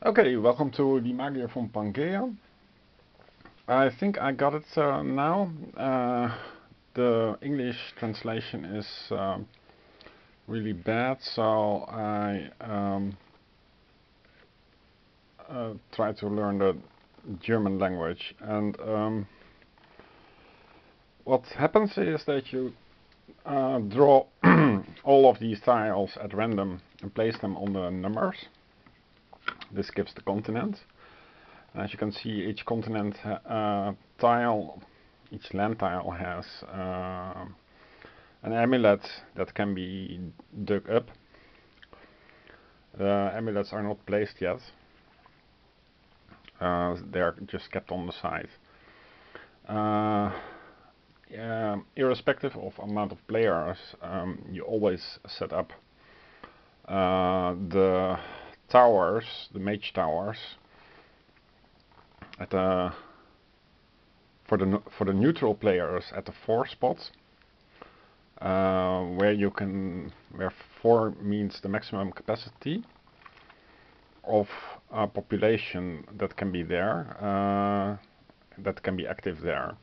Okay, welcome to the Magier von Pangea. I think I got it now. The English translation is really bad, so I try to learn the German language. And what happens is that you draw all of these tiles at random and place them on the numbers. This gives the continent. As you can see, each continent tile, each land tile has an amulet that can be dug up. The amulets are not placed yet. They are just kept on the side. Irrespective of amount of players, you always set up the towers, the mage towers, at for the neutral players at the 4 spots, where 4 means the maximum capacity of a population that can be there, that can be active there.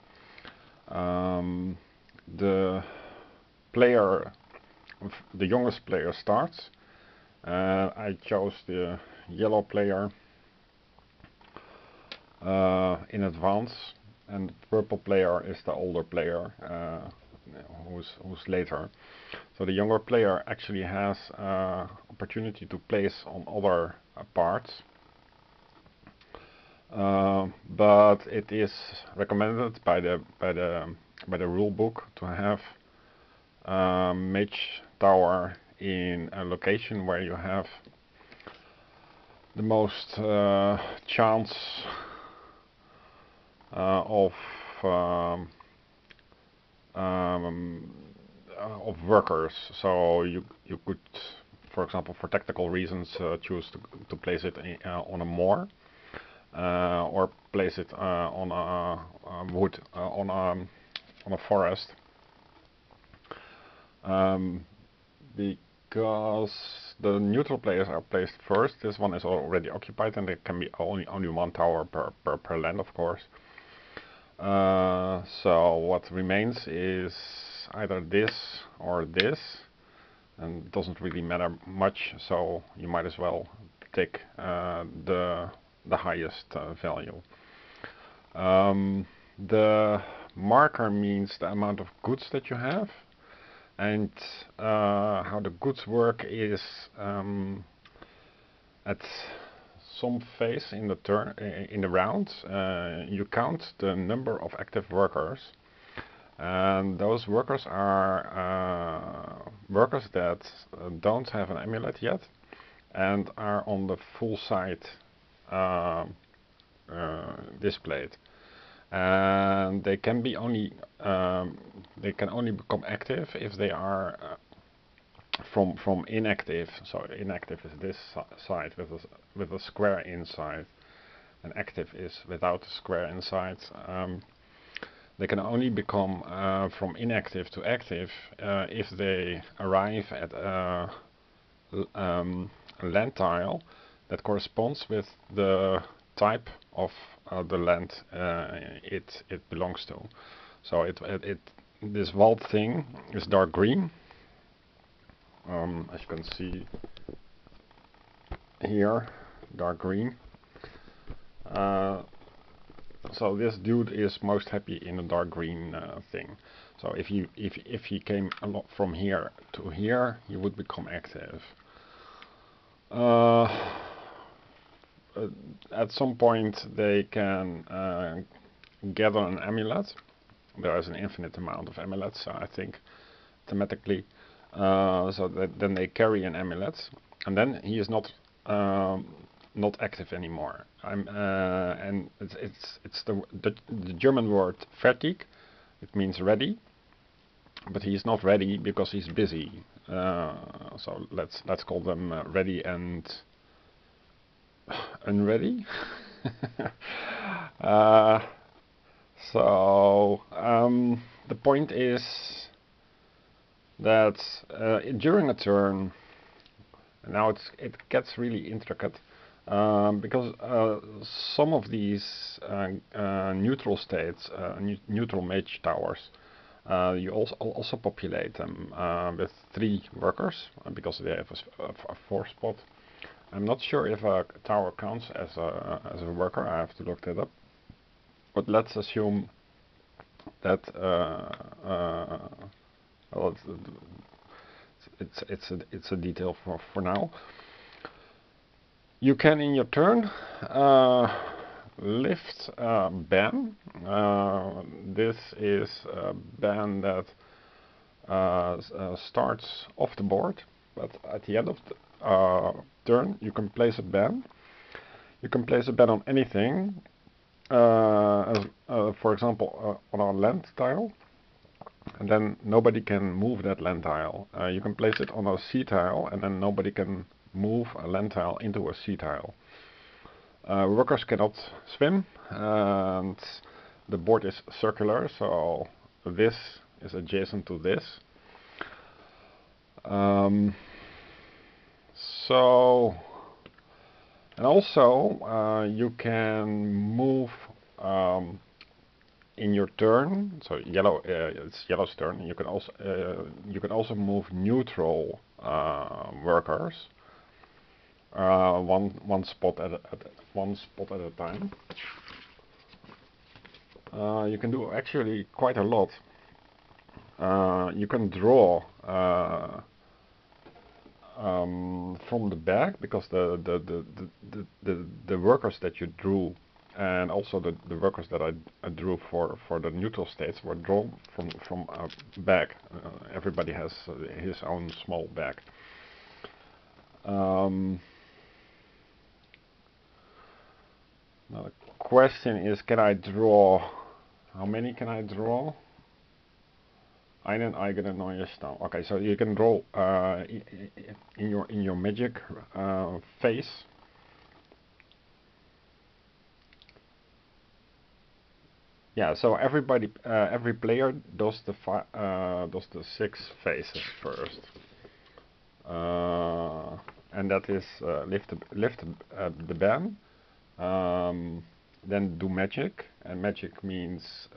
The youngest player starts. I chose the yellow player in advance, and the purple player is the older player who's later. So the younger player actually has opportunity to place on other parts, but it is recommended by the rule book to have mage tower in a location where you have the most chance of workers. So you could, for example, for tactical reasons, choose to place it on a moor, or place it on a wood, on a forest, because the neutral players are placed first. This one is already occupied, and there can be only one tower per land, of course. So what remains is either this or this, and it doesn't really matter much, so you might as well take the highest value. The marker means the amount of goods that you have, and how the goods work is at some phase in the round, you count the number of active workers, and those workers are workers that don't have an amulet yet and are on the full side displayed, and they can only become active if they are from inactive. So inactive is this side with a square inside, and active is without a square inside. They can only become from inactive to active if they arrive at a land tile that corresponds with the type of the land it belongs to. So this walled thing is dark green, as you can see here, dark green. So this dude is most happy in a dark green thing. So if he came a lot from here to here, he would become active. At some point they can gather an amulet. There is an infinite amount of amulets, I think, thematically. So then they carry an amulet, and then he is not active anymore. And it's the German word fertig. It means ready, but he is not ready because he's busy. So let's call them ready and unready. So the point is that during a turn, now it gets really intricate. Because some of these neutral states, neutral Magier towers, you also populate them with 3 workers because they have a 4 spot. I'm not sure if a tower counts as a worker. I have to look that up. But let's assume that well, it's a detail for now. You can, in your turn, lift a ban. This is a ban that starts off the board, but at the end of the turn, you can place a ban. You can place a ban on anything. For example, on a land tile, and then nobody can move that land tile. You can place it on a sea tile, and then nobody can move a land tile into a sea tile. Workers cannot swim, and the board is circular, so this is adjacent to this. And also you can move in your turn. So yellow, it's yellow's turn. You can also move neutral workers. One spot at a time. You can do actually quite a lot. You can draw from the back, because the workers that you drew, and also the workers that I drew for the neutral states, were drawn from a bag. Everybody has his own small bag. Now the question is, can I draw? How many can I draw? Einen eigenen neue Stamm. Okay, so you can draw in your magic phase. Yeah, so every player does the 6 phases first, and that is lift the ban. Then do magic, and magic means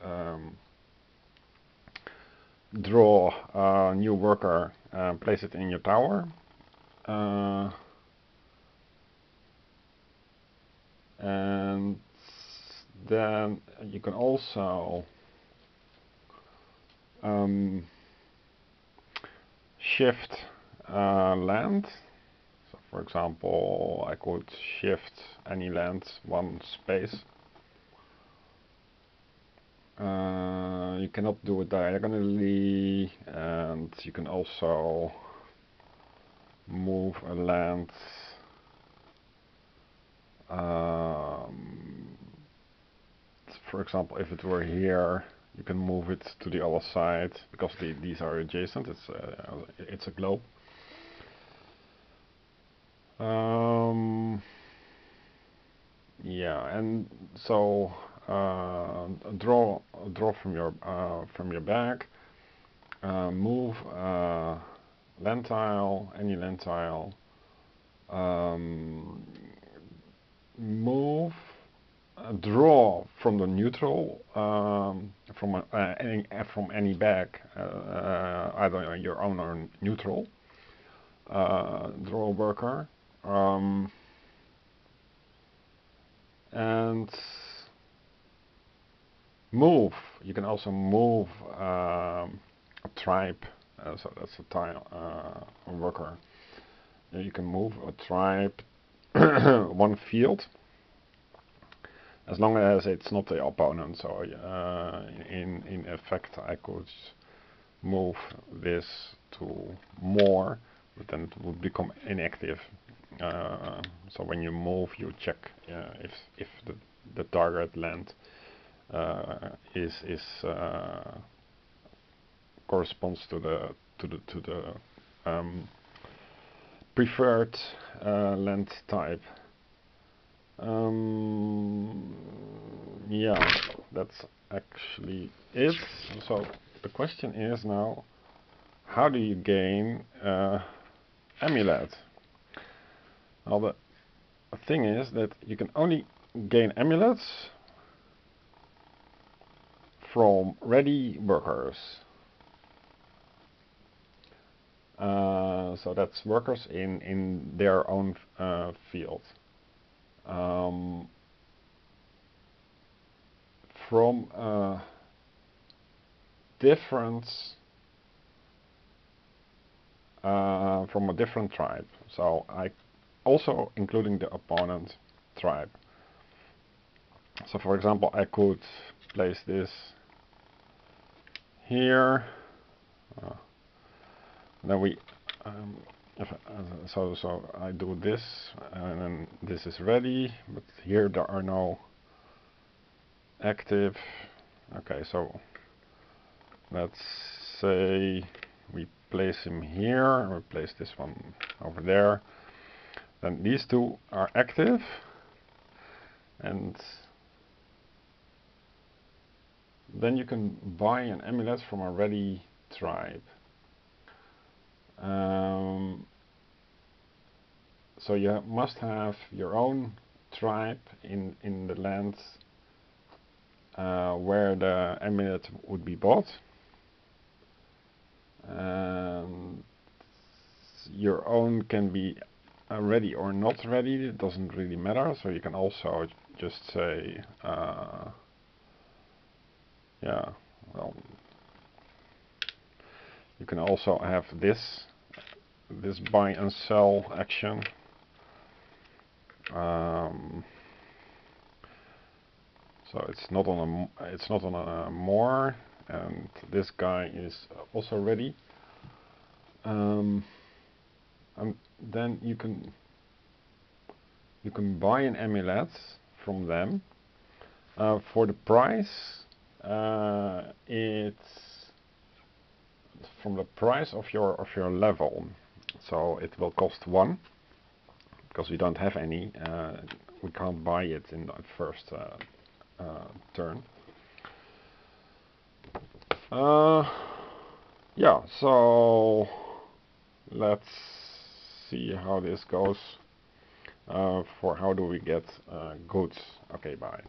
draw a new worker, place it in your tower, and then you can also shift land. So for example, I could shift any land 1 space. You cannot do it diagonally, and you can also move a land for example, if it were here, you can move it to the other side, because these are adjacent. It's a globe. Yeah, and so draw from your bag. Move land tile, any land tile. Move. Draw from the neutral, from any bag, either your own or neutral. Draw a worker, and move. You can also move a tribe, so that's a tile, a worker. You can move a tribe 1 field, as long as it's not the opponent. So in effect, I could move this to more, but then it would become inactive. So when you move, you check if the target land corresponds to the preferred land type. Yeah, that's actually it. So the question is now, how do you gain amulet? Well, thing is that you can only gain amulets from ready workers. So that's workers in their own field. From a different tribe. So I also including the opponent tribe. So for example, I could place this here. Then we so I do this, and then this is ready, but here there are no active. Okay, so let's say we place him here, and we place this one over there. Then these two are active, and then you can buy an amulet from a ready tribe. So you must have your own tribe in the land where the amulet would be bought. Your own can be ready or not ready, it doesn't really matter. So you can also just say, yeah, well, you can also have this buy and sell action. So it's not on a more, and this guy is also ready. And then you can buy an amulet from them for the price. It's from the price of your level. So it will cost 1 because we don't have any. We can't buy it in the first turn. Yeah, so let's see how this goes. For how do we get goods. Okay, bye.